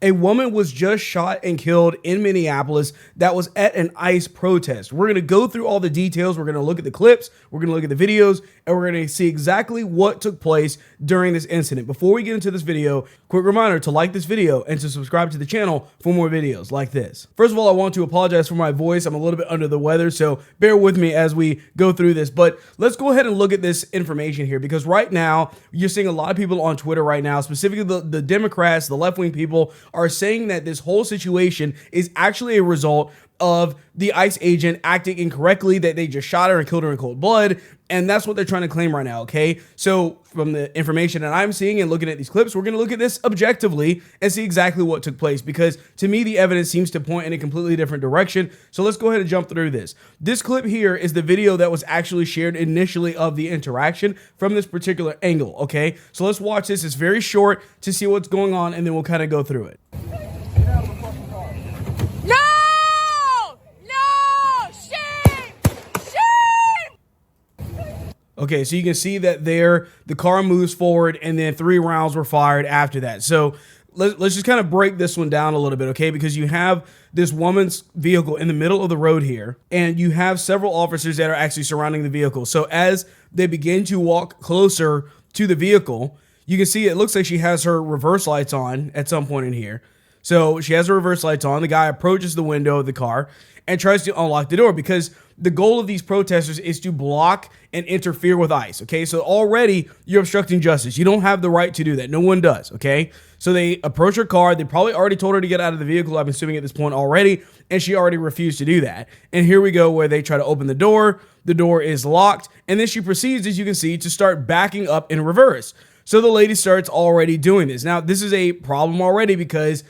A woman was just shot and killed in Minneapolis that was at an ICE protest. We're going to go through all the details. We're going to look at the clips. We're going to look at the videos, and we're going to see exactly what took place during this incident. Before we get into this video, quick reminder to like this video and to subscribe to the channel for more videos like this. First of all, I want to apologize for my voice. I'm a little bit under the weather, so bear with me as we go through this. But let's go ahead and look at this information here, because right now you're seeing a lot of people on Twitter right now, specifically the Democrats, the left-wing people, are saying that this whole situation is actually a result of the ICE agent acting incorrectly, that they just shot her and killed her in cold blood. And that's what they're trying to claim right now, okay? So from the information that I'm seeing and looking at these clips, we're going to look at this objectively and see exactly what took place, because to me, the evidence seems to point in a completely different direction. So let's go ahead and jump through this. This clip here is the video that was actually shared initially of the interaction from this particular angle, okay? So let's watch this. It's very short to see what's going on, and then we'll kind of go through it. Okay, so you can see that there, the car moves forward, and then 3 rounds were fired after that. So let's just kind of break this one down a little bit, okay? Because you have this woman's vehicle in the middle of the road here, and you have several officers that are actually surrounding the vehicle. So as they begin to walk closer to the vehicle, you can see it looks like she has her reverse lights on at some point in here. So she has her reverse lights on. The guy approaches the window of the car and tries to unlock the door, because the goal of these protesters is to block and interfere with ICE, okay? So already you're obstructing justice. You don't have the right to do that. No one does, okay? So they approach her car. They probably already told her to get out of the vehicle, I'm assuming at this point already, and she already refused to do that. And here we go where they try to open the door. The door is locked, and then she proceeds, as you can see, to start backing up in reverse. So the lady starts already doing this. Now, this is a problem already, because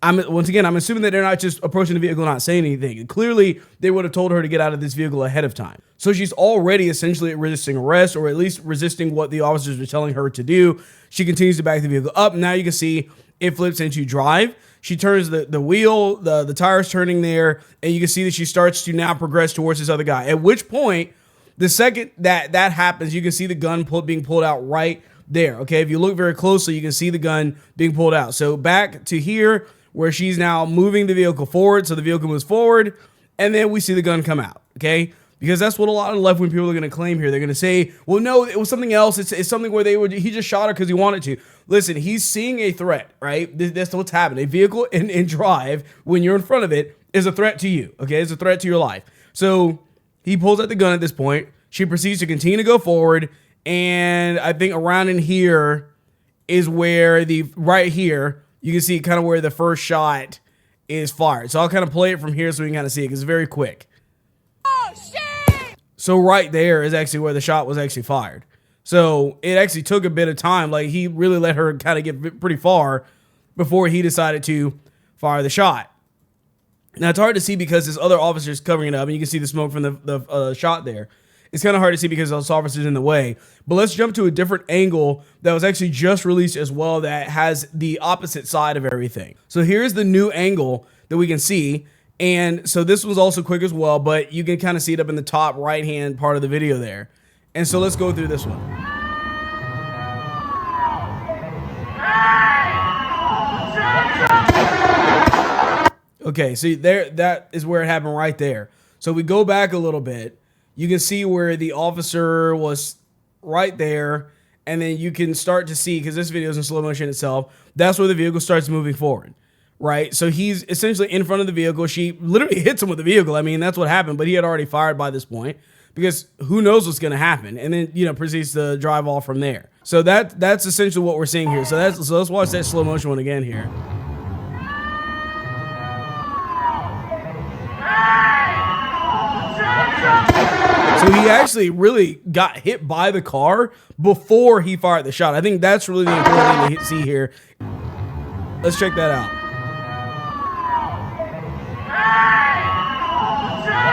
once again, I'm assuming that they're not just approaching the vehicle and not saying anything. And clearly, they would have told her to get out of this vehicle ahead of time. So she's already essentially resisting arrest, or at least resisting what the officers are telling her to do. She continues to back the vehicle up. Now you can see it flips into drive. She turns the wheel, the tire's turning there, and you can see that she starts to now progress towards this other guy. At which point, the second that happens, you can see the gun being pulled out right there. Okay, if you look very closely, you can see the gun being pulled out. So back to here, where she's now moving the vehicle forward. So the vehicle moves forward, and then we see the gun come out, okay? Because that's what a lot of left-wing people are going to claim here. They're going to say, well, no, it was something else. It's something where he just shot her because he wanted to. Listen, he's seeing a threat, right? That's what's happening. A vehicle in drive, when you're in front of it, is a threat to you, okay? It's a threat to your life. So he pulls out the gun at this point. She proceeds to continue to go forward, and I think around in here is where right here, you can see kind of where the first shot is fired. So I'll kind of play it from here so we can kind of see it, because it's very quick. Oh, shit! So right there is actually where the shot was actually fired. So it actually took a bit of time. Like, he really let her kind of get pretty far before he decided to fire the shot. Now, it's hard to see because this other officer is covering it up, and you can see the smoke from the shot there. It's kind of hard to see because those officers in the way. But let's jump to a different angle that was actually just released as well, that has the opposite side of everything. So here's the new angle that we can see. And so this was also quick as well, but you can kind of see it up in the top right-hand part of the video there. And so let's go through this one. Okay, see there, that is where it happened right there. So we go back a little bit. You can see where the officer was right there, and then you can start to see, because this video is in slow motion itself, that's where the vehicle starts moving forward, right? So he's essentially in front of the vehicle. She literally hits him with the vehicle. I mean, that's what happened, but he had already fired by this point, because who knows what's going to happen, and then, you know, proceeds to drive off from there. So that's essentially what we're seeing here. So let's watch that slow motion one again here. So he actually really got hit by the car before he fired the shot. I think that's really the important thing to see here. Let's check that out.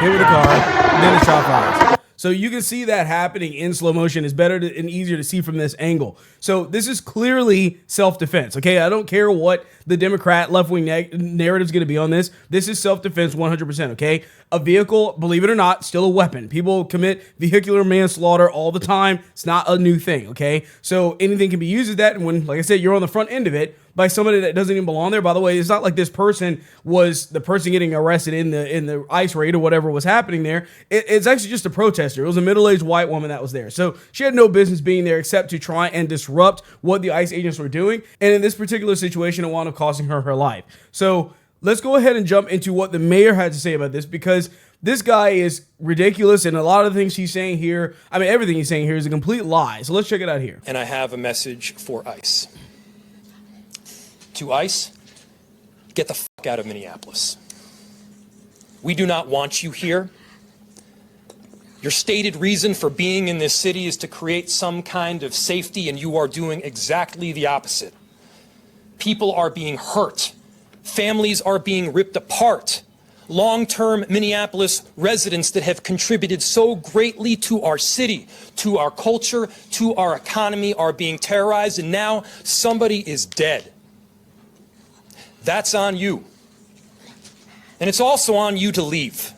Hit with the car, then the shot fires. So you can see that happening in slow motion. It's better and easier to see from this angle. So this is clearly self-defense, okay? I don't care what the Democrat left-wing narrative is going to be on this. This is self-defense 100%, okay? A vehicle, believe it or not, still a weapon. People commit vehicular manslaughter all the time. It's not a new thing, okay? So anything can be used as that, and when, like I said, you're on the front end of it, by somebody that doesn't even belong there. By the way, it's not like this person was the person getting arrested in the ICE raid or whatever was happening there. It's actually just a protester. It was a middle-aged white woman that was there. So she had no business being there except to try and disrupt what the ICE agents were doing. And in this particular situation, it wound up costing her life. So let's go ahead and jump into what the mayor had to say about this, because this guy is ridiculous, and a lot of the things he's saying here, I mean, everything he's saying here is a complete lie. So let's check it out here. And I have a message for ICE. To ICE, get the fuck out of Minneapolis. We do not want you here. Your stated reason for being in this city is to create some kind of safety, and you are doing exactly the opposite. People are being hurt. Families are being ripped apart. Long-term Minneapolis residents that have contributed so greatly to our city, to our culture, to our economy are being terrorized, and now somebody is dead. That's on you. And it's also on you to leave.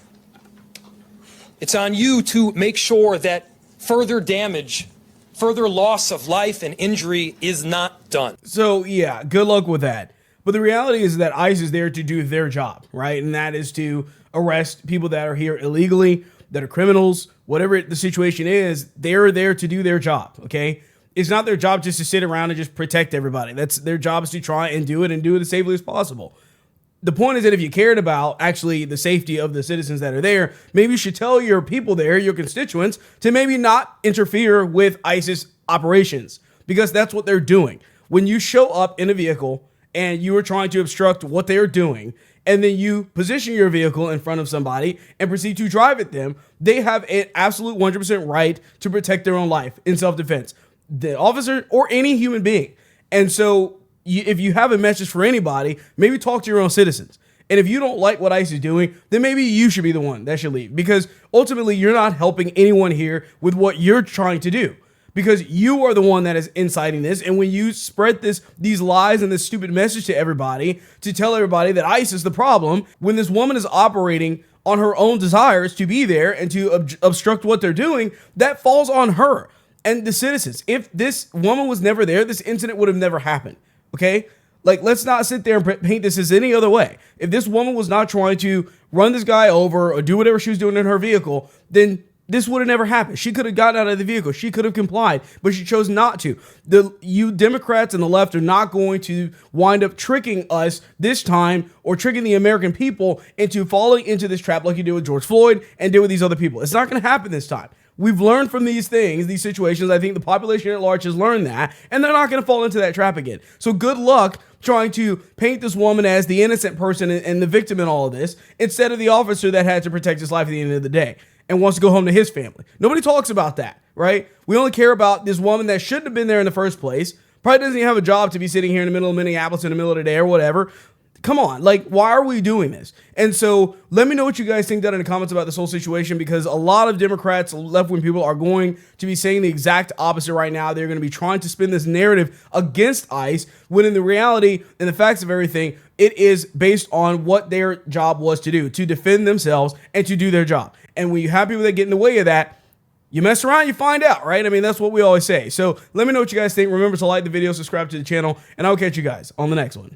It's on you to make sure that further damage, further loss of life and injury is not done. So yeah, good luck with that. But the reality is that ICE is there to do their job, right? And that is to arrest people that are here illegally, that are criminals, whatever the situation is. They're there to do their job, okay? It's not their job just to sit around and just protect everybody. That's their job, is to try and do it as safely as possible. The point is that if you cared about actually the safety of the citizens that are there, maybe you should tell your people there, your constituents, to maybe not interfere with ISIS operations, because that's what they're doing. When you show up in a vehicle and you are trying to obstruct what they are doing, and then you position your vehicle in front of somebody and proceed to drive at them, they have an absolute 100% right to protect their own life in self-defense, the officer or any human being. And so if you have a message for anybody, maybe talk to your own citizens. And if you don't like what ICE is doing, then maybe you should be the one that should leave, because ultimately you're not helping anyone here with what you're trying to do, because you are the one that is inciting this. And when you spread these lies and this stupid message to everybody, to tell everybody that ICE is the problem, when this woman is operating on her own desires to be there and to obstruct what they're doing, that falls on her and the citizens. If this woman was never there, this incident would have never happened. Okay? Like, let's not sit there and paint this as any other way. If this woman was not trying to run this guy over or do whatever she was doing in her vehicle, then this would have never happened. She could have gotten out of the vehicle. She could have complied, but she chose not to. You Democrats and the left are not going to wind up tricking us this time, or tricking the American people into falling into this trap like you did with George Floyd and did with these other people. It's not going to happen this time. We've learned from these things, these situations. I think the population at large has learned that, and they're not going to fall into that trap again. So good luck trying to paint this woman as the innocent person and the victim in all of this, instead of the officer that had to protect his life at the end of the day and wants to go home to his family. Nobody talks about that, right? We only care about this woman that shouldn't have been there in the first place. Probably doesn't even have a job to be sitting here in the middle of Minneapolis in the middle of the day or whatever. Come on, like, why are we doing this? And so let me know what you guys think down in the comments about this whole situation, because a lot of Democrats, left-wing people, are going to be saying the exact opposite right now. They're going to be trying to spin this narrative against ICE, when in the reality and the facts of everything, it is based on what their job was to do, to defend themselves and to do their job. And when you have people that get in the way of that, you mess around, you find out, right? I mean, that's what we always say. So let me know what you guys think. Remember to like the video, subscribe to the channel, and I'll catch you guys on the next one.